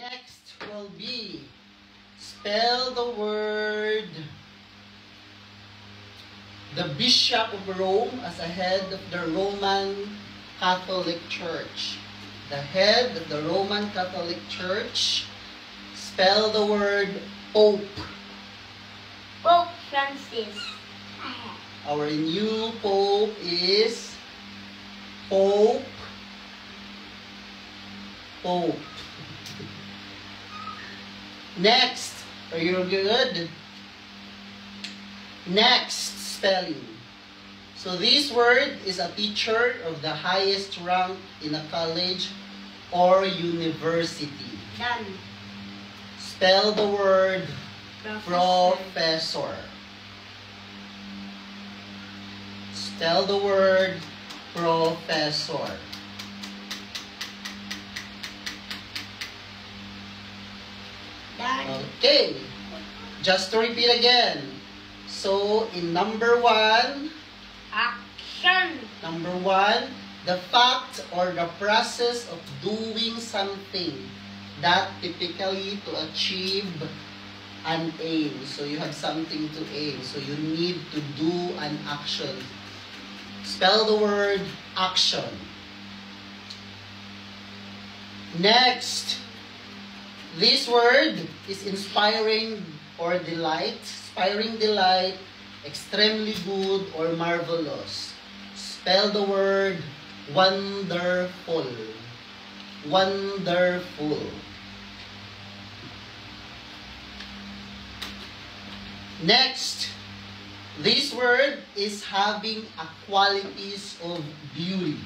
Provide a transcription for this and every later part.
Next will be spell the word the Bishop of Rome as a head of the Roman Catholic Church. The head of the Roman Catholic Church. Spell the word Pope. Pope Francis. Our new Pope is Pope. Next, are you good? Next spelling. So this word is a teacher of the highest rank in a college or university. Done. Spell the word professor. Spell the word professor. Done. Okay. Just to repeat again. So, in number 1, Action. the fact or the process of doing something that typically to achieve an aim. So, you have something to aim. So, you need to do an action. Spell the word action. Next, this word is inspiring or delight. Inspiring delight, extremely good or marvelous. Spell the word wonderful. Wonderful. Next, this word is having a qualities of beauty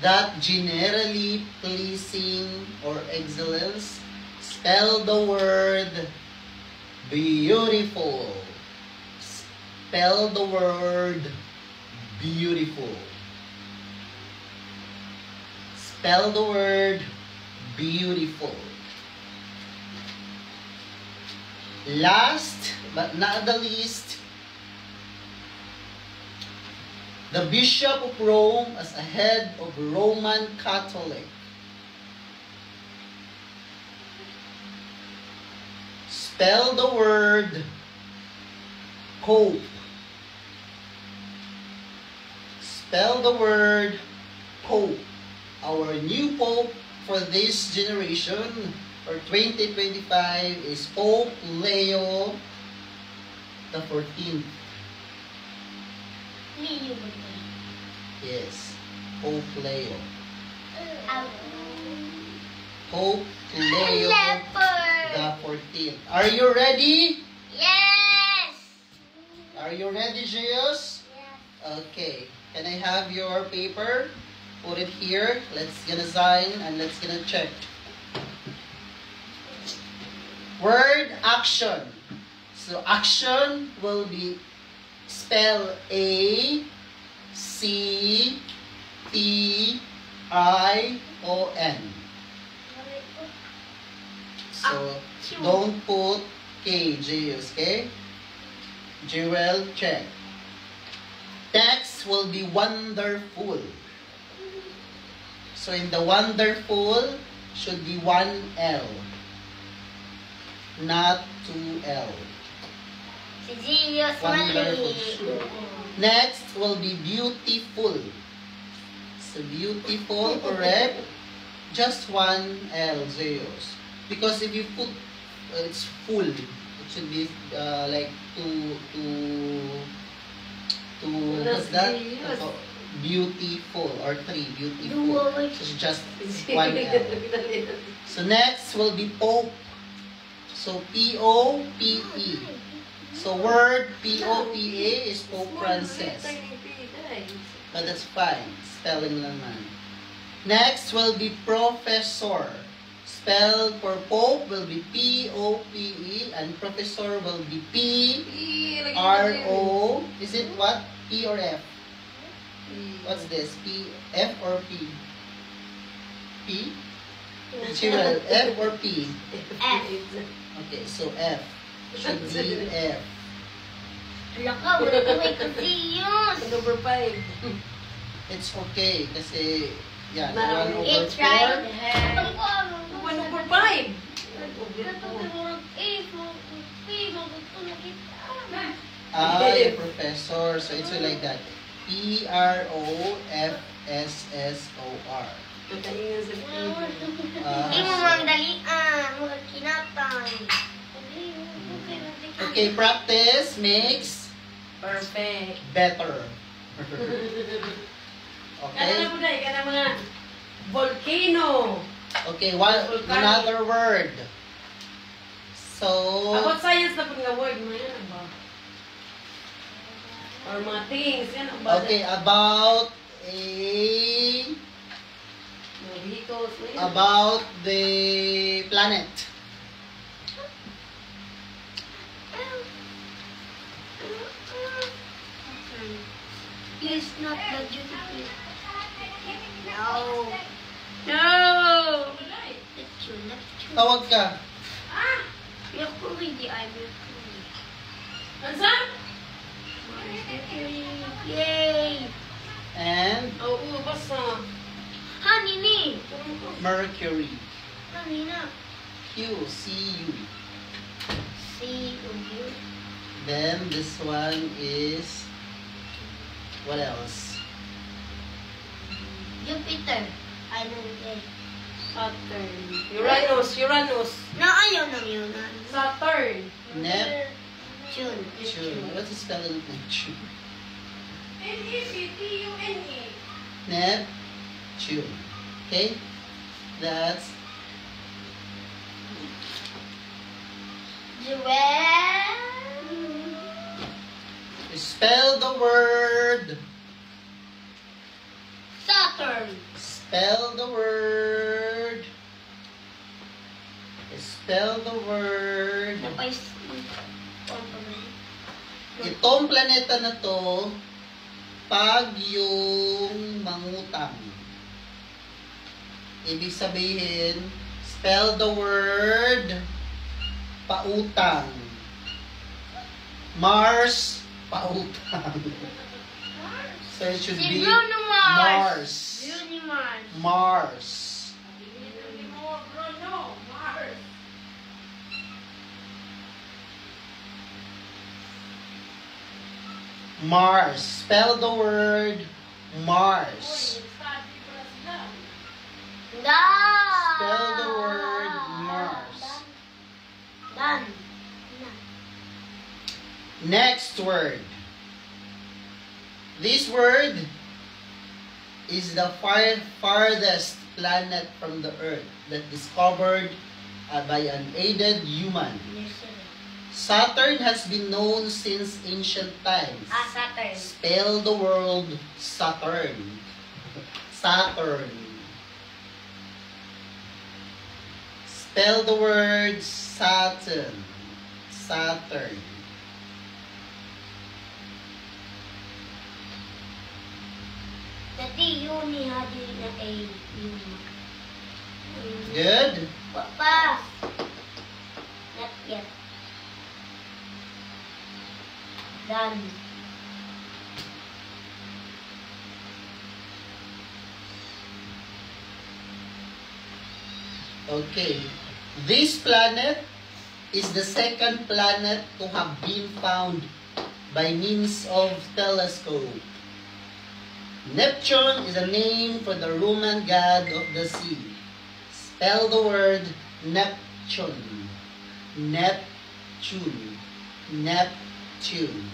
that generally pleasing or excellence. Spell the word beautiful. Spell the word beautiful. Spell the word beautiful. Last but not the least, the Bishop of Rome as a head of Roman Catholic. Spell the word Pope. Spell the word Pope. Our new Pope for this generation for 2025 is Pope Leo the 14th. Leo. Yes, Pope Leo. Out. Pope Leo Leopard. the 14th. Are you ready? Yes. Are you ready, Zeus? Yes. Okay. Can I have your paper? Put it here. Let's gonna sign and let's gonna check. Word action. So action will be spell A-C-T-I-O-N. So don't put K, Zeus, okay? Jewel, check. Next will be wonderful. So in the wonderful should be 1 L, not 2 L. Si Genius Wonderful. mali. Next will be beautiful. So beautiful, correct? Just 1 L, Zeus. Because if you put, it's full. It should be like what's that? Beautiful or 3 beautiful. So it's just 1 L. So next will be Pope. So P-O-P-E. So word P-O-P-A is Pope Francis. But that's fine. Spelling naman. Next will be professor. Spell for Pope will be P-O-P-E and professor will be P-R-O. Is it what? P or F? What's this? P, F or P? P? Jewel, F or P? F. Okay, so F. Should be F. Wala ka, wala ko may confused. Number 5. It's okay kasi yan, Na- 1/4. It's right there. So it's like that. Professor. Matalingan sa Hindi mo mang dalian. Mga kinatay. Okay, practice makes perfect. better. Kana Okay? na po dahil, kana mga volcano. Okay, another word. So, About science na po nga word, mga yan ba? Or mga things, yan ang ba? okay, about Mga vehicles, mga yan. about the planet. Please not the duty free. No. No. Neptune. Tawag ka. Mercury, di ay Mercury. Ansa? Mercury. Yay! And Oo, basta. Honey ni. Mercury. Honey na. C-U. See you. Then this one is, what else? Jupiter. I know it. Saturn. Uranus. Na ayaw ng yun. Saturn. Neptune. Neptune. What's the spelling of Neptune? N-E-P-T-U-N-E. Neptune. Okay? That's spell the word. Saturn. Spell the word. Spell the word. Napay Itong planeta na to, pag yung mangutang, ibig sabihin, spell the word pautang. Mars, pautang. So it should Si be Bruno Mars. Bruno Mars. Mars. Mars. Mars. Spell the word Mars. Spell the word Mars. Done. Next word. This word is the farthest planet from the Earth that discovered by an aided human. Saturn has been known since ancient times. Saturn. Spell the word Saturn. Saturn. Spell the word Saturn. Saturn. Dati yun ni Hadi na ay yun. Good? Pa. Not yet. Done. Okay. This planet is the second planet to have been found by means of telescope. Neptune is a name for the Roman god of the sea. Spell the word Neptune. Neptune. Neptune.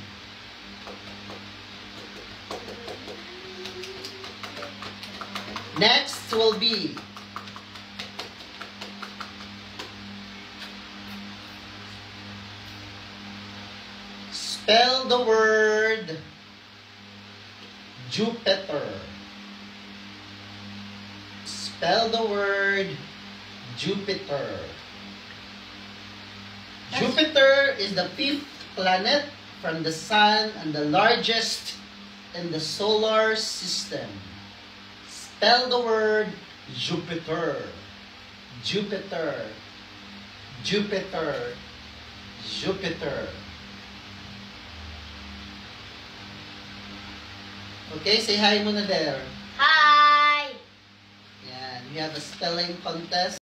Next will be spell the word Jupiter. Spell the word Jupiter. Jupiter is the fifth planet from the Sun and the largest in the solar system. Spell the word Jupiter. Jupiter. Jupiter. Jupiter. Okay, say hi muna there. Hi! Yan, we have a spelling contest.